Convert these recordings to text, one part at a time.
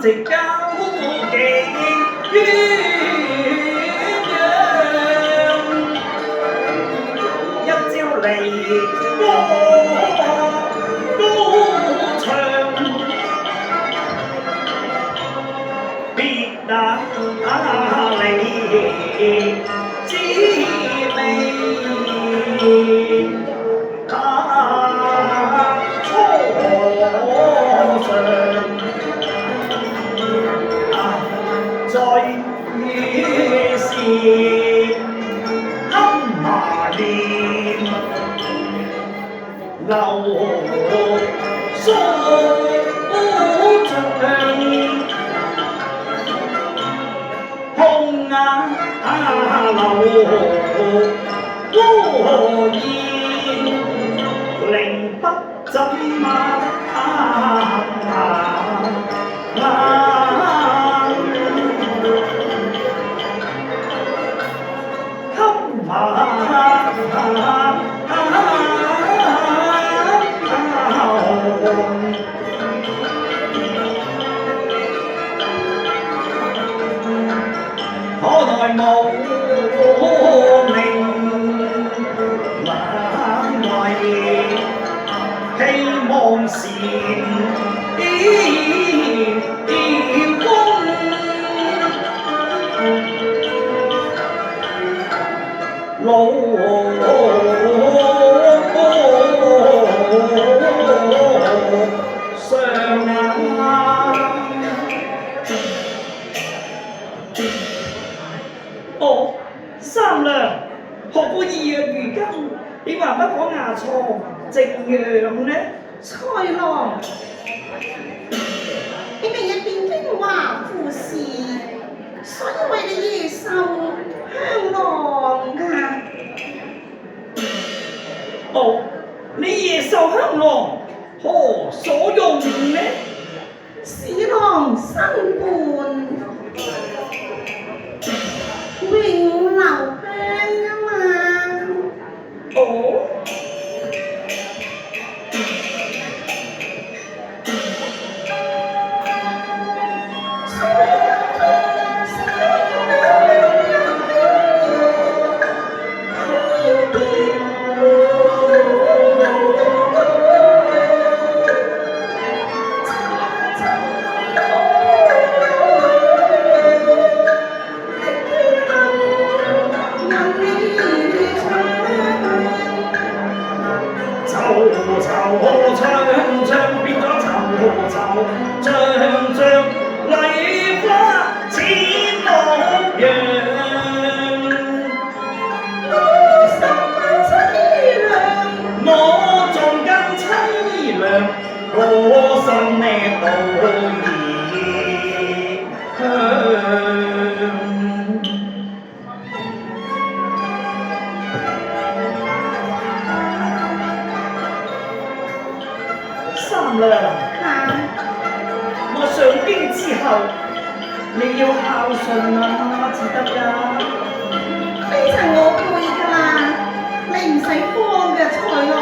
直交勁鸳鸯，一朝離歌高唱，別打離滋味。在於是堪麻臉，流蘇像紅顏流孤燕，令不怎可奈無名難為，希望善功，老上哦，三娘，何故意若如今？點還不可牙錯夕陽呢？豺狼，你明日便京華富士，所以為你夜宿香囊㗎。哦，你夜宿香囊，何所用呢？使郎新伴，永留香㗎嘛。哦。我心呢都已三娘，我上京之後，你要孝順啊至得㗎。非就我配㗎啦，你唔使慌嘅豺狼。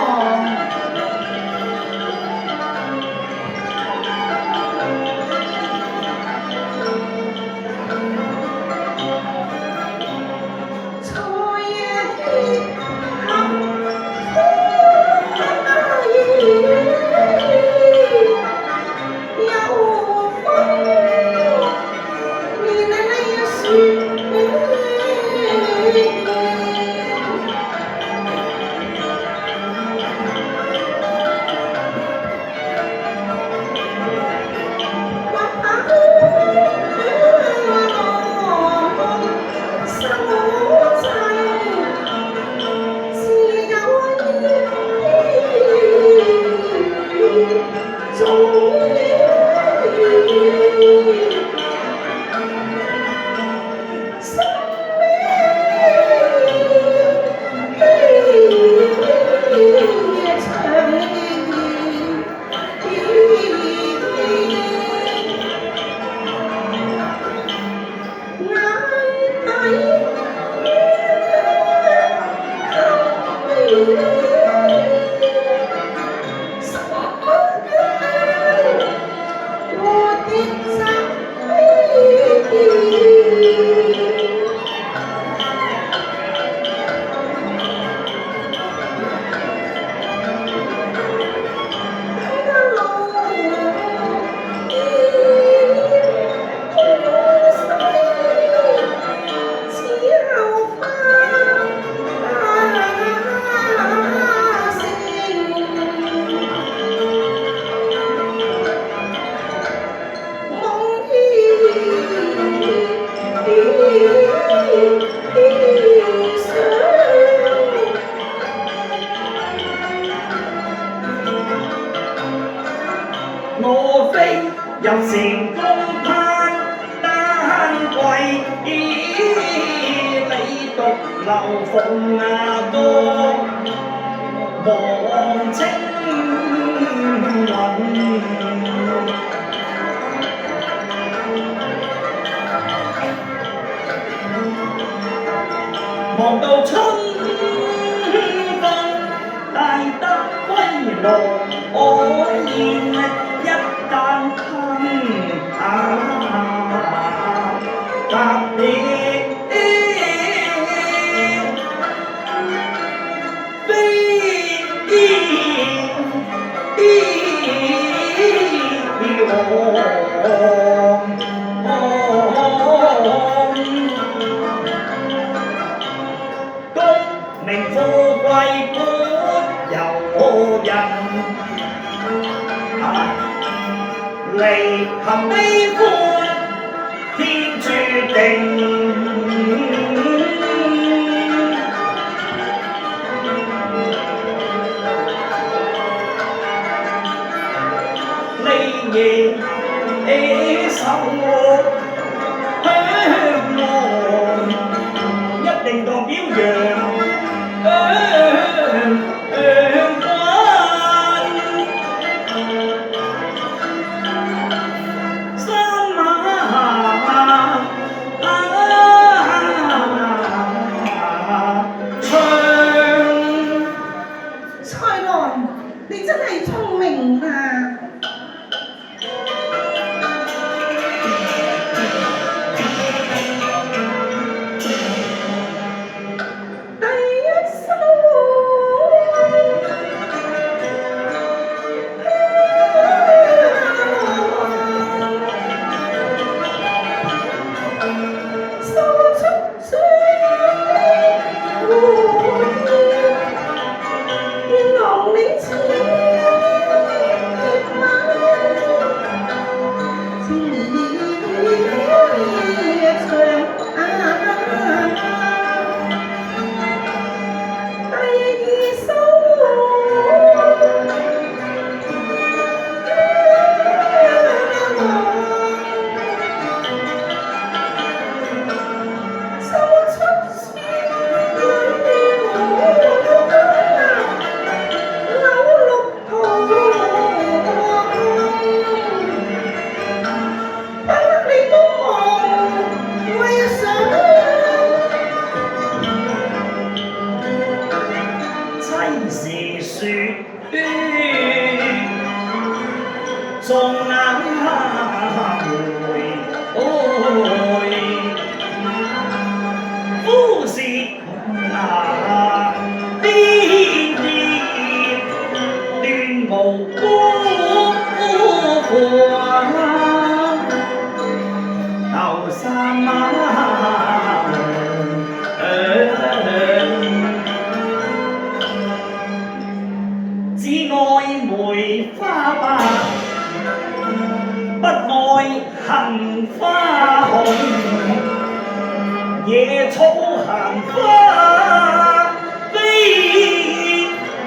飛入成功攀丹桂，你獨留鳳歌，望青雲。望到春風帶得歸來，我現一旦踏你名富貴本由人，離合悲歡天注定。呢夜手香岸，一定代表陽。蔡郎，你真係聰明啊！眾眼回，夫是邊葉斷無辜頭三只愛梅花白，不愛杏花紅，野草閒花飛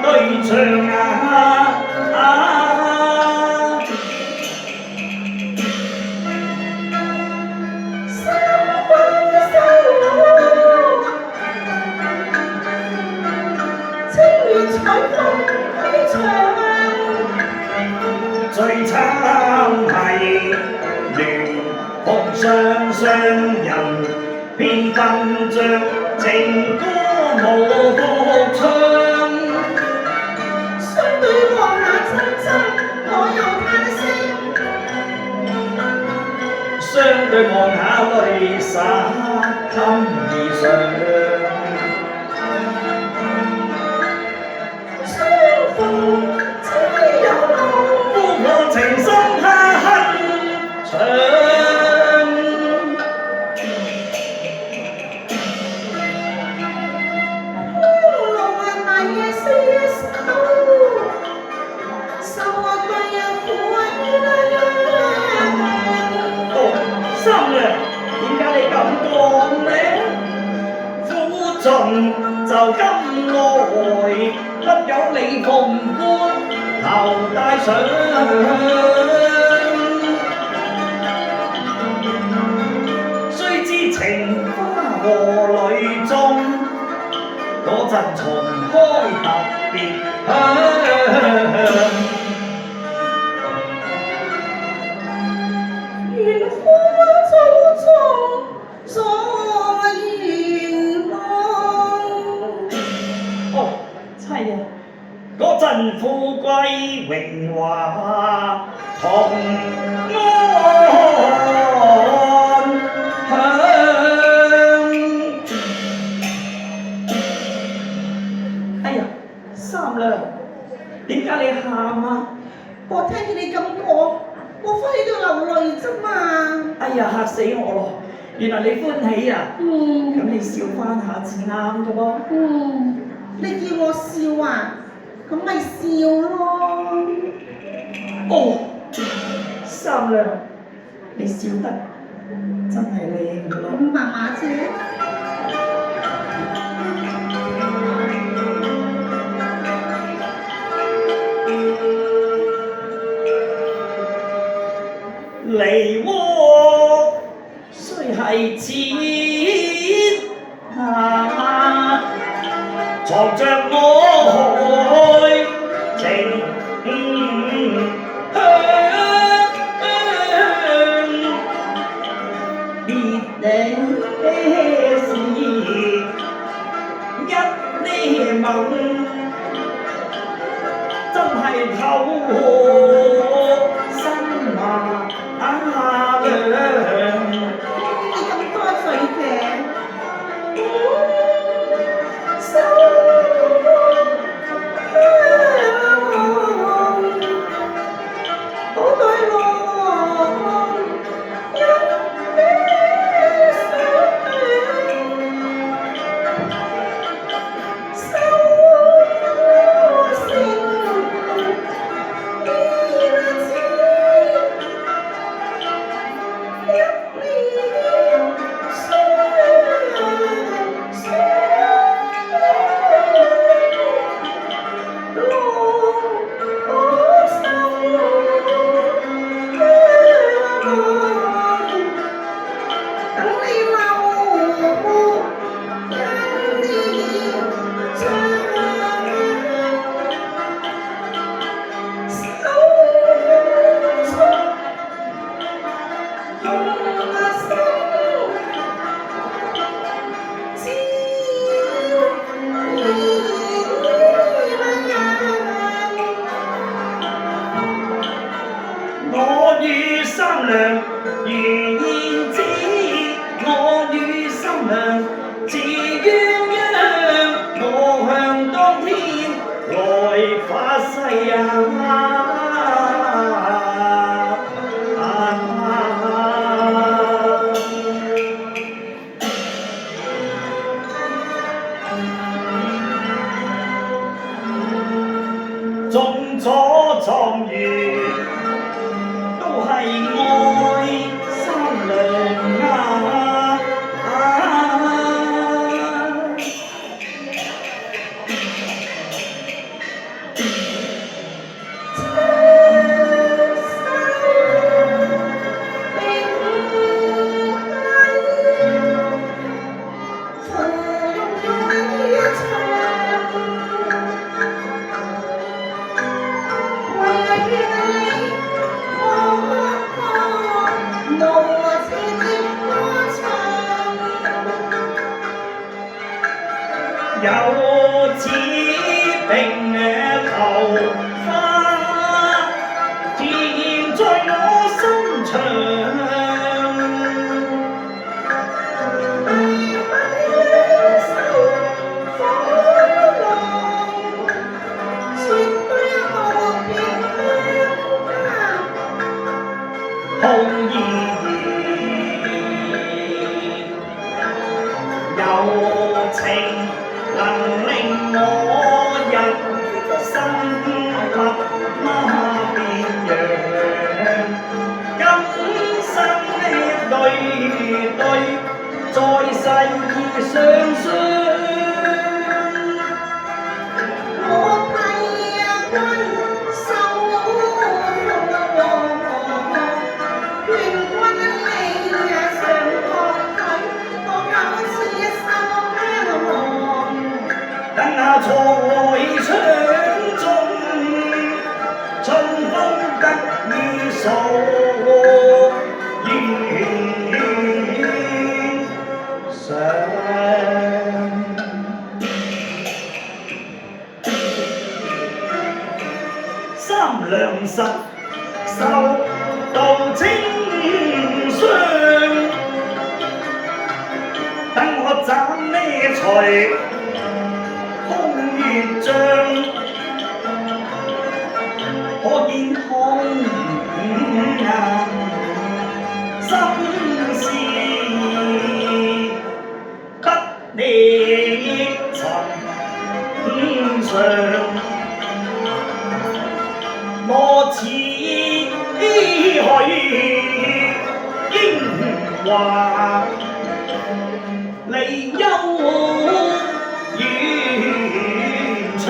對象最慘係聯紅雙雙人，偏分着情歌無復唱。相對望下親親，我又嘆息。相對望下淚灑襟兒上。相逢只有路，夫我情深他恨長。三娘，點解你咁講呢？苦盡就今來，不有你鳳冠頭戴上。河裏中，嗰陣重開特別香。願花草中所願望。哦，係啊，嗰陣富貴榮華同安享。哎呀，三娘，點解你喊啊？我聽見你咁講，我翻喺度流淚啫嘛。哎呀，嚇死我咯！原來你歡喜啊！咁嗯你笑翻下至啱嘅噃。你叫我笑啊？咁咪笑咯。哦，三娘，你笑得真係靚嘅咯。麻麻啫。梨渦雖係淺啊，藏着我愛情香。別離時一呢吻，真係透心麻涼。你咁多嘴嘅。我與三娘如燕子，我與三娘似鴛鴦，我向當天來發誓眾所狀元都係愛三娘啊！有此並頭花，自然在我心腸。好意柔情能令我人生立馬變樣，今生對對，在世相相。在窗中，春風得意掃煙上。三兩十收到清霜，等我斬呢除風月帳，可見空顏心事，不理尋常。我似去英華離憂遠唱，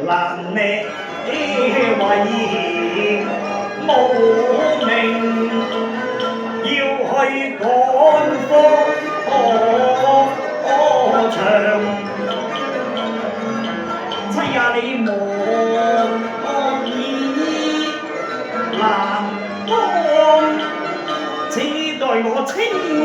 難呢為無名，要去趕科場。妻呀你莫以難當，只待我清雲。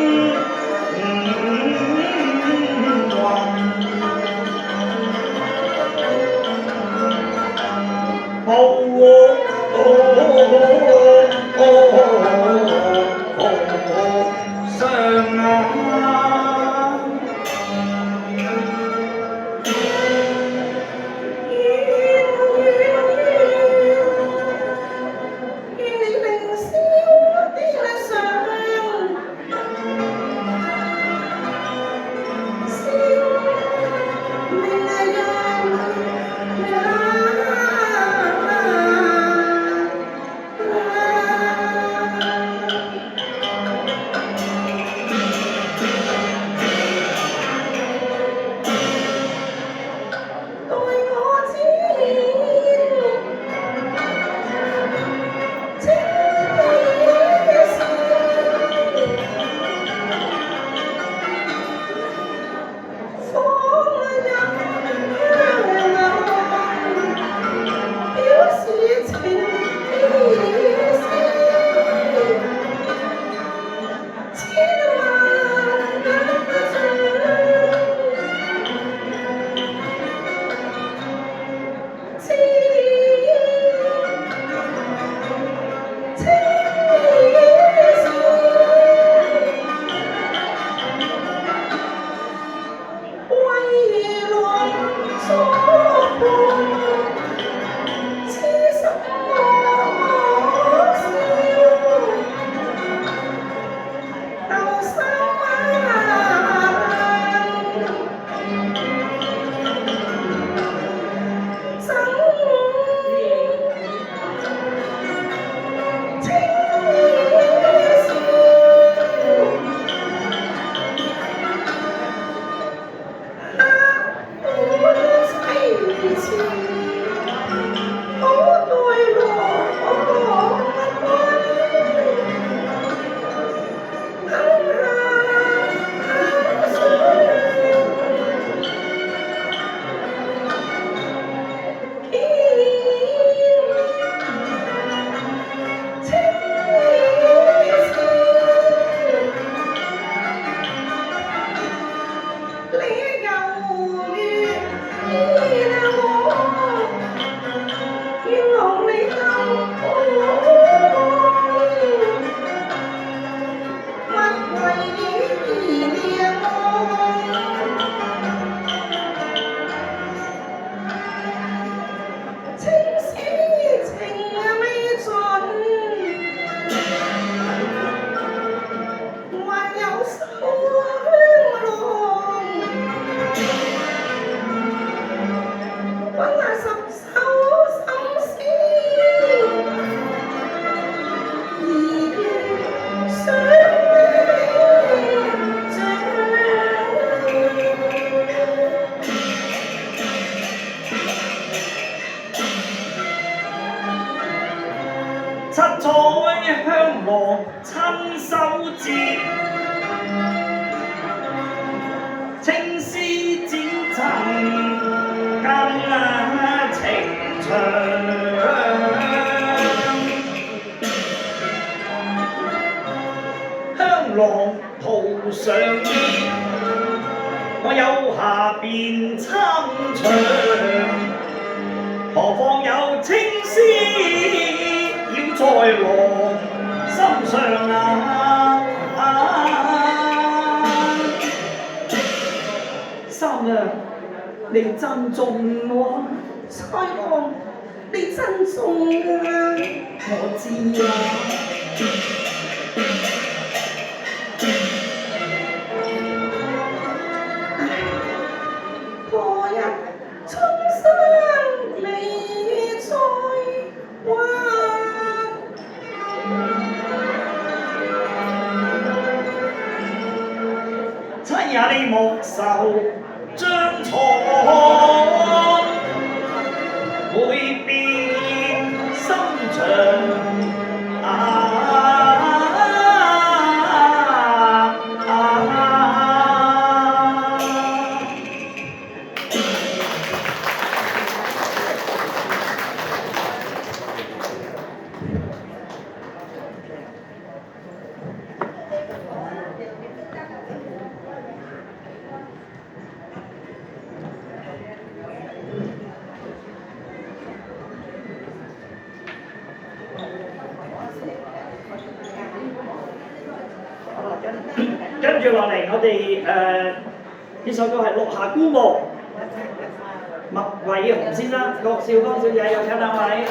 上啊！七彩香羅親手折，青長。香囊塗上衣，我有下便參詳，何況有青絲繞在郎心上啊！三娘，你珍重我，蔡郎，你珍重啊！我知啊。何日重新你再還？妻也你莫愁將床，會變心腸啊！跟住落嚟，我哋呢首歌係《落霞孤鶩》，麥偉雄先生、郭少芳小姐有請兩位。